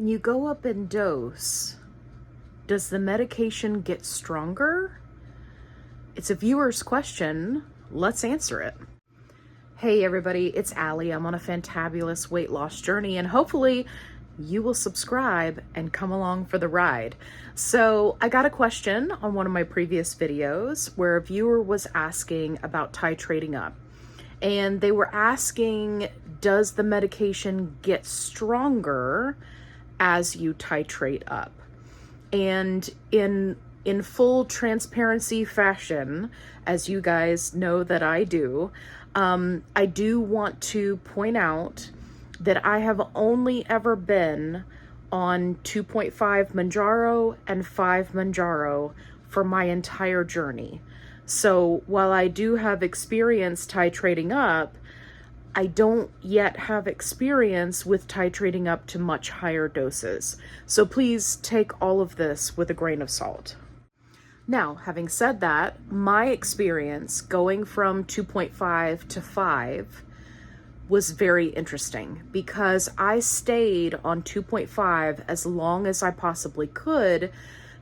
When you go up in dose, does the medication get stronger? It's a viewer's question. Let's answer it. Hey everybody, it's Allie. I'm on a fantabulous weight loss journey, and hopefully you will subscribe and come along for the ride. So I got a question on one of my previous videos where a viewer was asking about titrating up. And they were asking, does the medication get stronger as you titrate up? And in full transparency fashion, as you guys know that I do want to point out that I have only ever been on 2.5 Mounjaro and 5 Mounjaro for my entire journey. So while I do have experience titrating up, I don't yet have experience with titrating up to much higher doses. So please take all of this with a grain of salt. Now, having said that, my experience going from 2.5 to 5 was very interesting because I stayed on 2.5 as long as I possibly could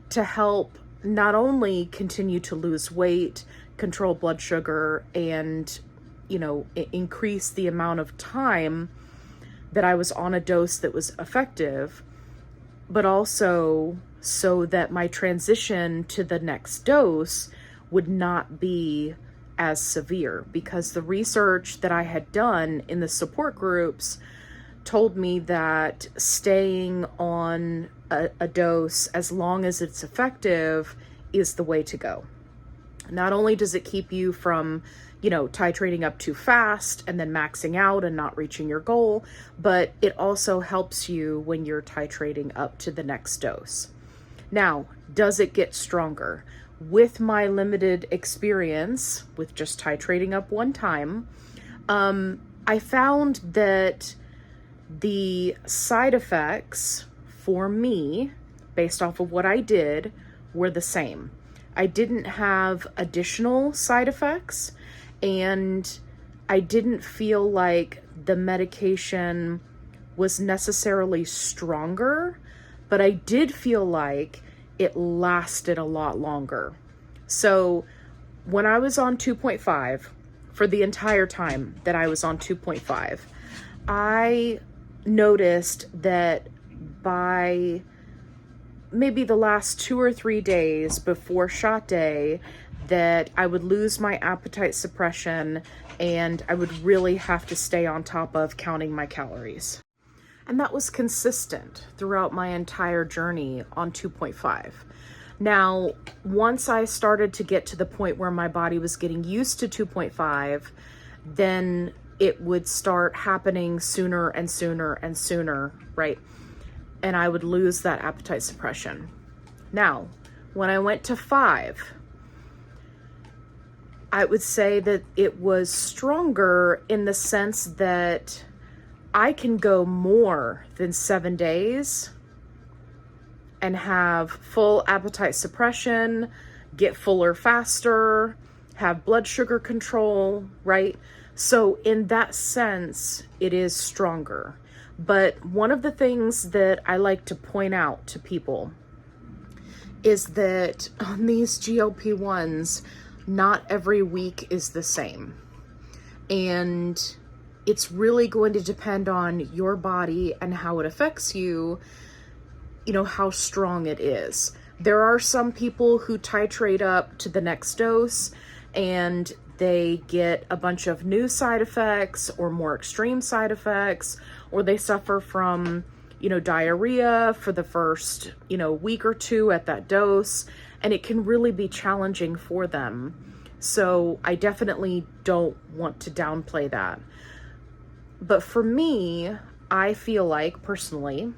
to help not only continue to lose weight, control blood sugar, and, increase the amount of time that I was on a dose that was effective, but also so that my transition to the next dose would not be as severe, because the research that I had done in the support groups told me that staying on a dose as long as it's effective is the way to go. Not only does it keep you from, titrating up too fast and then maxing out and not reaching your goal, but it also helps you when you're titrating up to the next dose. Now, does it get stronger? With my limited experience with just titrating up one time, I found that the side effects for me, based off of what I did, were the same. I didn't have additional side effects, and I didn't feel like the medication was necessarily stronger, but I did feel like it lasted a lot longer. So when I was on 2.5, for the entire time that I was on 2.5, I noticed that by maybe the last 2 or 3 days before shot day, that I would lose my appetite suppression and I would really have to stay on top of counting my calories. And that was consistent throughout my entire journey on 2.5. Now, once I started to get to the point where my body was getting used to 2.5, then it would start happening sooner and sooner and sooner, right? And I would lose that appetite suppression. Now, when I went to 5, I would say that it was stronger in the sense that I can go more than 7 days and have full appetite suppression, get fuller faster, have blood sugar control, right? So in that sense, it is stronger. But one of the things that I like to point out to people is that on these GLP1s, not every week is the same. And it's really going to depend on your body and how it affects you, how strong it is. There are some people who titrate up to the next dose and they get a bunch of new side effects or more extreme side effects, or they suffer from, diarrhea for the first, week or two at that dose, and it can really be challenging for them. So I definitely don't want to downplay that. But for me, I feel like personally,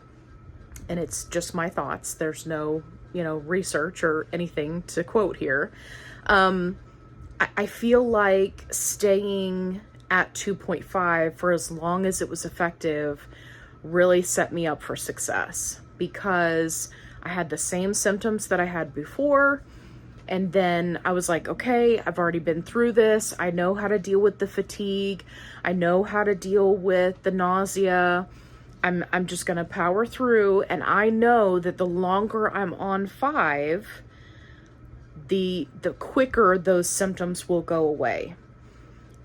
and it's just my thoughts, there's no, research or anything to quote here. I feel like staying at 2.5 for as long as it was effective really set me up for success, because I had the same symptoms that I had before. And then I was like, okay, I've already been through this. I know how to deal with the fatigue. I know how to deal with the nausea. I'm just going to power through. And I know that the longer I'm on 5, the quicker those symptoms will go away.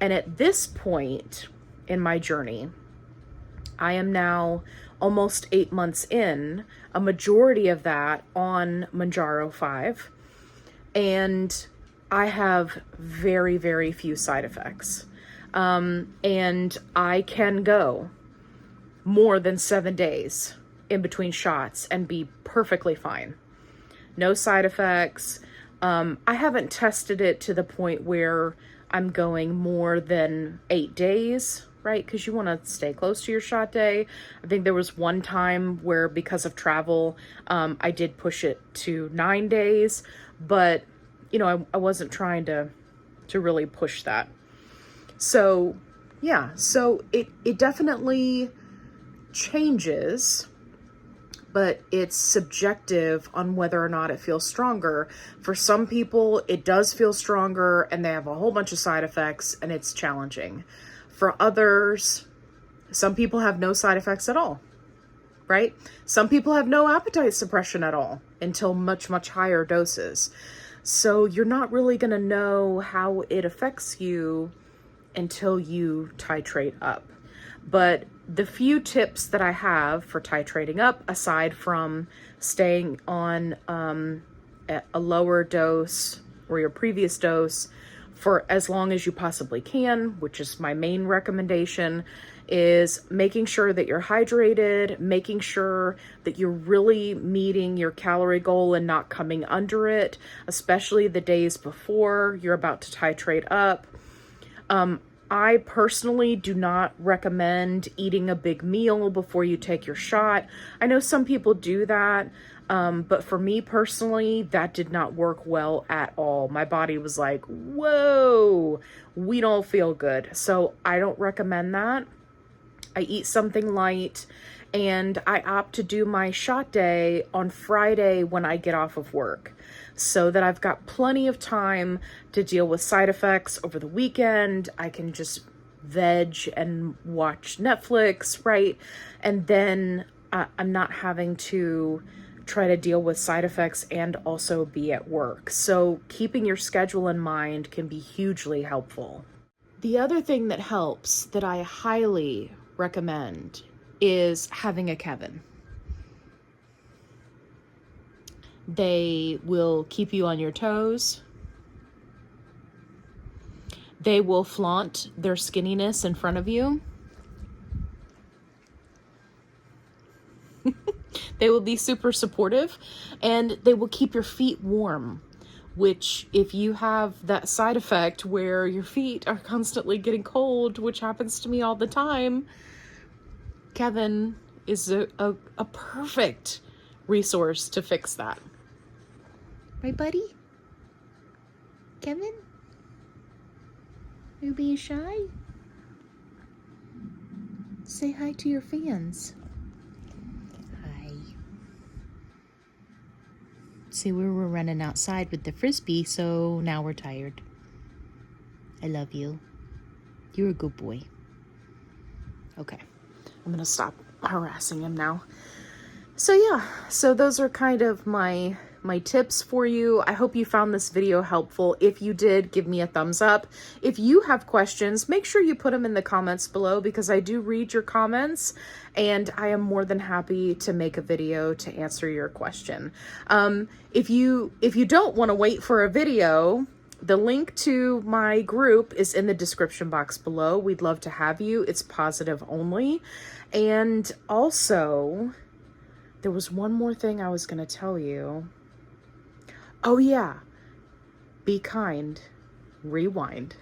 And at this point in my journey, I am now almost 8 months in, a majority of that on Mounjaro 5. And I have very, very few side effects. And I can go more than 7 days in between shots and be perfectly fine. No side effects. I haven't tested it to the point where I'm going more than 8 days, right? Because you want to stay close to your shot day. I think there was one time where, because of travel, I did push it to 9 days, but you know, I wasn't trying to really push that. So yeah, so it definitely changes, but it's subjective on whether or not it feels stronger. For some people, it does feel stronger and they have a whole bunch of side effects and it's challenging. For others, some people have no side effects at all, right? Some people have no appetite suppression at all until much, much higher doses. So you're not really going to know how it affects you until you titrate up. But the few tips that I have for titrating up, aside from staying on a lower dose or your previous dose for as long as you possibly can, which is my main recommendation, is making sure that you're hydrated, making sure that you're really meeting your calorie goal and not coming under it, especially the days before you're about to titrate up. I personally do not recommend eating a big meal before you take your shot. I know some people do that, but for me personally, that did not work well at all. My body was like, whoa, we don't feel good. So I don't recommend that. I eat something light, and I opt to do my shot day on Friday when I get off of work, so that I've got plenty of time to deal with side effects over the weekend. I can just veg and watch Netflix, right? And then I'm not having to try to deal with side effects and also be at work. So keeping your schedule in mind can be hugely helpful. The other thing that helps, that I highly recommend, is having a Kevin. They will keep you on your toes. They will flaunt their skinniness in front of you. They will be super supportive, and they will keep your feet warm, which, if you have that side effect where your feet are constantly getting cold, which happens to me all the time, Kevin is a perfect resource to fix that. Right, buddy? Kevin? Are you being shy? Say hi to your fans. Hi. See, we were running outside with the frisbee, so now we're tired. I love you. You're a good boy. Okay. I'm going to stop harassing him now. So yeah, so those are kind of my tips for you. I hope you found this video helpful. If you did, give me a thumbs up. If you have questions, make sure you put them in the comments below, because I do read your comments and I am more than happy to make a video to answer your question. If you don't want to wait for a video, the link to my group is in the description box below. We'd love to have you. It's positive only. And also, there was one more thing I was going to tell you. Oh yeah, be kind, rewind.